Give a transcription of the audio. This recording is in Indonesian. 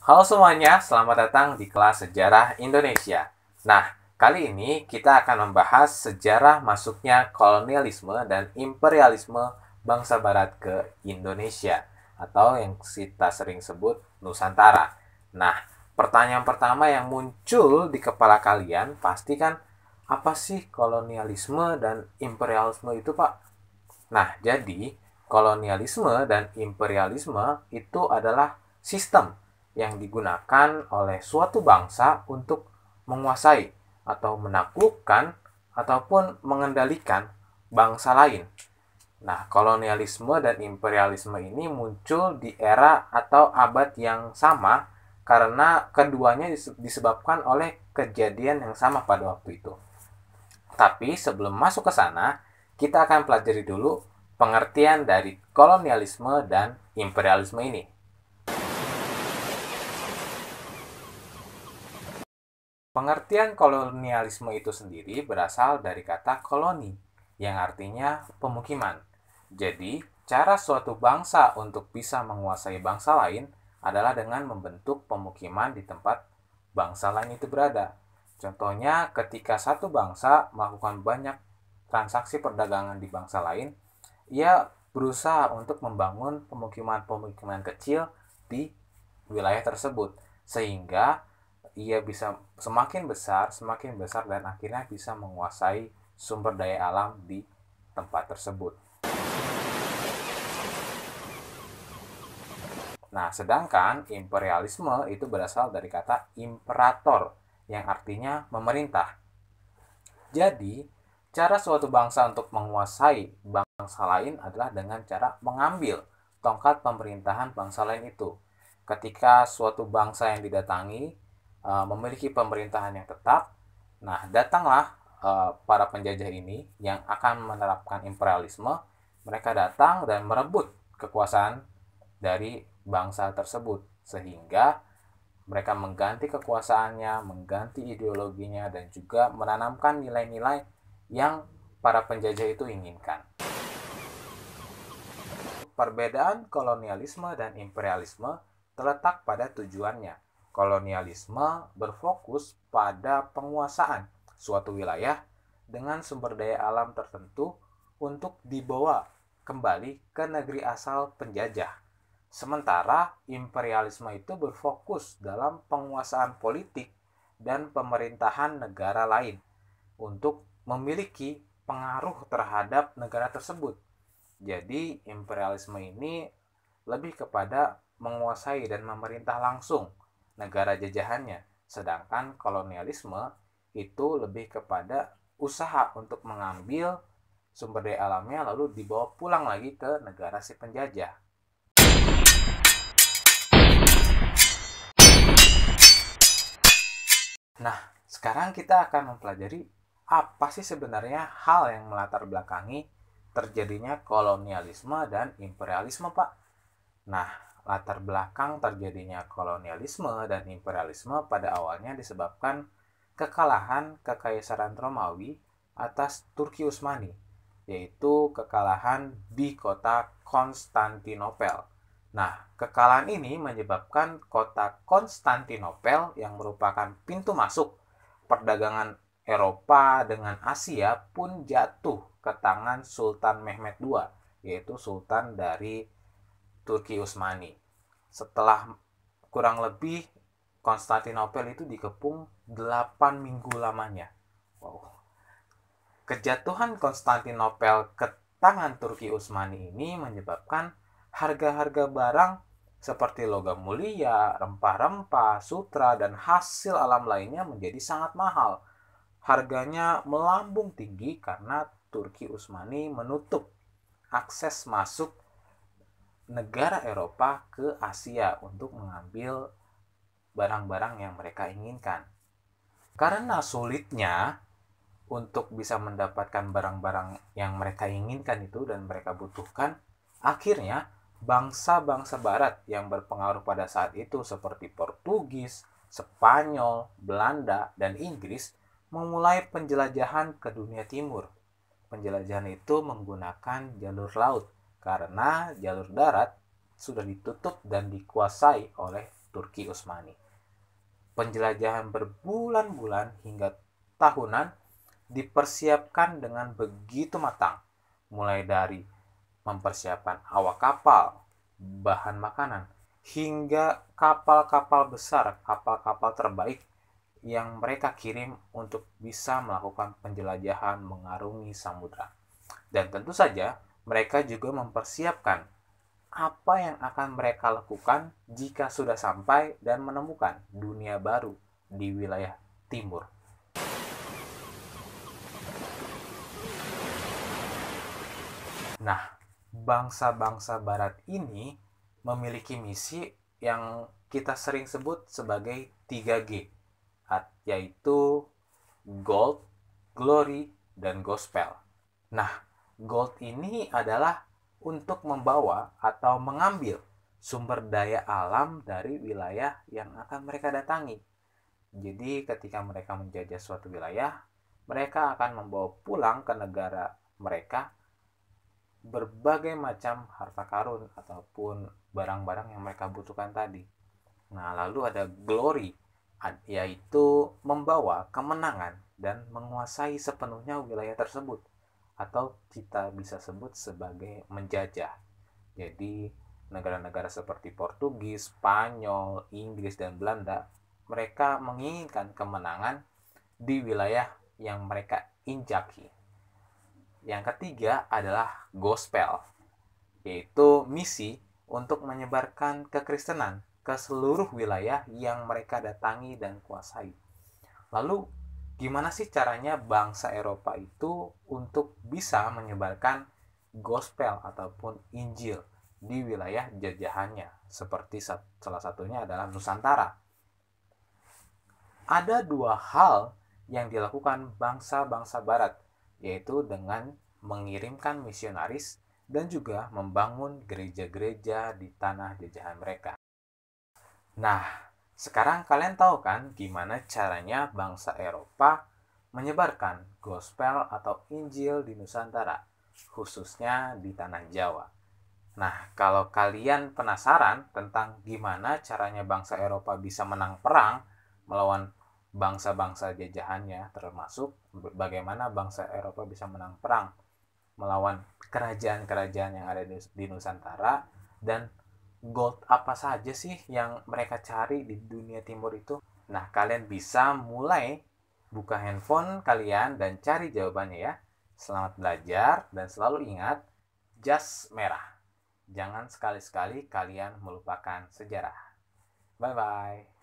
Halo semuanya, selamat datang di kelas Sejarah Indonesia. Nah, kali ini kita akan membahas sejarah masuknya kolonialisme dan imperialisme bangsa barat ke Indonesia atau yang kita sering sebut Nusantara. Nah, pertanyaan pertama yang muncul di kepala kalian pasti kan, apa sih kolonialisme dan imperialisme itu, Pak? Nah, jadi kolonialisme dan imperialisme itu adalah sistem yang digunakan oleh suatu bangsa untuk menguasai atau menaklukkan ataupun mengendalikan bangsa lain. Nah, kolonialisme dan imperialisme ini muncul di era atau abad yang sama karena keduanya disebabkan oleh kejadian yang sama pada waktu itu. Tapi sebelum masuk ke sana, kita akan pelajari dulu pengertian dari kolonialisme dan imperialisme ini. Pengertian kolonialisme itu sendiri berasal dari kata koloni, yang artinya pemukiman. Jadi, cara suatu bangsa untuk bisa menguasai bangsa lain adalah dengan membentuk pemukiman di tempat bangsa lain itu berada. Contohnya, ketika satu bangsa melakukan banyak transaksi perdagangan di bangsa lain, ia berusaha untuk membangun pemukiman-pemukiman kecil di wilayah tersebut, sehingga ia bisa semakin besar dan akhirnya bisa menguasai sumber daya alam di tempat tersebut. Nah, sedangkan imperialisme itu berasal dari kata imperator yang artinya memerintah. Jadi, cara suatu bangsa untuk menguasai bangsa lain adalah dengan cara mengambil tongkat pemerintahan bangsa lain itu. Ketika suatu bangsa yang didatangi memiliki pemerintahan yang tetap, nah datanglah para penjajah ini yang akan menerapkan imperialisme. Mereka datang dan merebut kekuasaan dari bangsa tersebut, sehingga mereka mengganti kekuasaannya, mengganti ideologinya, dan juga menanamkan nilai-nilai yang para penjajah itu inginkan. Perbedaan kolonialisme dan imperialisme terletak pada tujuannya. Kolonialisme berfokus pada penguasaan suatu wilayah dengan sumber daya alam tertentu untuk dibawa kembali ke negeri asal penjajah. Sementara imperialisme itu berfokus dalam penguasaan politik dan pemerintahan negara lain untuk memiliki pengaruh terhadap negara tersebut. Jadi imperialisme ini lebih kepada menguasai dan memerintah langsung negara jajahannya, sedangkan kolonialisme itu lebih kepada usaha untuk mengambil sumber daya alamnya lalu dibawa pulang lagi ke negara si penjajah. Nah, sekarang kita akan mempelajari apa sih sebenarnya hal yang melatar belakangi terjadinya kolonialisme dan imperialisme, Pak. Nah, latar belakang terjadinya kolonialisme dan imperialisme pada awalnya disebabkan kekalahan Kekaisaran Romawi atas Turki Utsmani, yaitu kekalahan di kota Konstantinopel. Nah, kekalahan ini menyebabkan kota Konstantinopel yang merupakan pintu masuk perdagangan Eropa dengan Asia pun jatuh ke tangan Sultan Mehmed II, yaitu sultan dari Turki Utsmani. Setelah kurang lebih Konstantinopel itu dikepung 8 minggu lamanya. Wow. Kejatuhan Konstantinopel ke tangan Turki Utsmani ini menyebabkan harga-harga barang seperti logam mulia, rempah-rempah, sutra, dan hasil alam lainnya menjadi sangat mahal. Harganya melambung tinggi karena Turki Utsmani menutup akses masuk negara Eropa ke Asia untuk mengambil barang-barang yang mereka inginkan. Karena sulitnya untuk bisa mendapatkan barang-barang yang mereka inginkan itu dan mereka butuhkan, akhirnya bangsa-bangsa barat yang berpengaruh pada saat itu seperti Portugis, Spanyol, Belanda, dan Inggris memulai penjelajahan ke dunia timur. Penjelajahan itu menggunakan jalur laut karena jalur darat sudah ditutup dan dikuasai oleh Turki Utsmani. Penjelajahan berbulan-bulan hingga tahunan dipersiapkan dengan begitu matang, mulai dari mempersiapkan awak kapal, bahan makanan, hingga kapal-kapal besar, kapal-kapal terbaik yang mereka kirim untuk bisa melakukan penjelajahan mengarungi samudra. Dan tentu saja mereka juga mempersiapkan apa yang akan mereka lakukan jika sudah sampai dan menemukan dunia baru di wilayah timur. Nah, bangsa-bangsa barat ini memiliki misi yang kita sering sebut sebagai 3G, yaitu Gold, Glory, dan Gospel. Nah, Gold ini adalah untuk membawa atau mengambil sumber daya alam dari wilayah yang akan mereka datangi. Jadi ketika mereka menjajah suatu wilayah, mereka akan membawa pulang ke negara mereka berbagai macam harta karun ataupun barang-barang yang mereka butuhkan tadi. Nah, lalu ada glory, yaitu membawa kemenangan dan menguasai sepenuhnya wilayah tersebut, atau kita bisa sebut sebagai menjajah. Jadi negara-negara seperti Portugis, Spanyol, Inggris, dan Belanda, mereka menginginkan kemenangan di wilayah yang mereka injaki. Yang ketiga adalah gospel, yaitu misi untuk menyebarkan kekristenan ke seluruh wilayah yang mereka datangi dan kuasai. Lalu gimana sih caranya bangsa Eropa itu untuk bisa menyebarkan gospel ataupun Injil di wilayah jajahannya? Seperti salah satunya adalah Nusantara. Ada dua hal yang dilakukan bangsa-bangsa barat, yaitu dengan mengirimkan misionaris dan juga membangun gereja-gereja di tanah jajahan mereka. Nah, sekarang kalian tahu kan gimana caranya bangsa Eropa menyebarkan gospel atau Injil di Nusantara, khususnya di tanah Jawa. Nah, kalau kalian penasaran tentang gimana caranya bangsa Eropa bisa menang perang melawan bangsa-bangsa jajahannya, termasuk bagaimana bangsa Eropa bisa menang perang melawan kerajaan-kerajaan yang ada di Nusantara, dan gold apa saja sih yang mereka cari di dunia timur itu? Nah, kalian bisa mulai buka handphone kalian dan cari jawabannya ya. Selamat belajar dan selalu ingat, jas merah. Jangan sekali-sekali kalian melupakan sejarah. Bye-bye.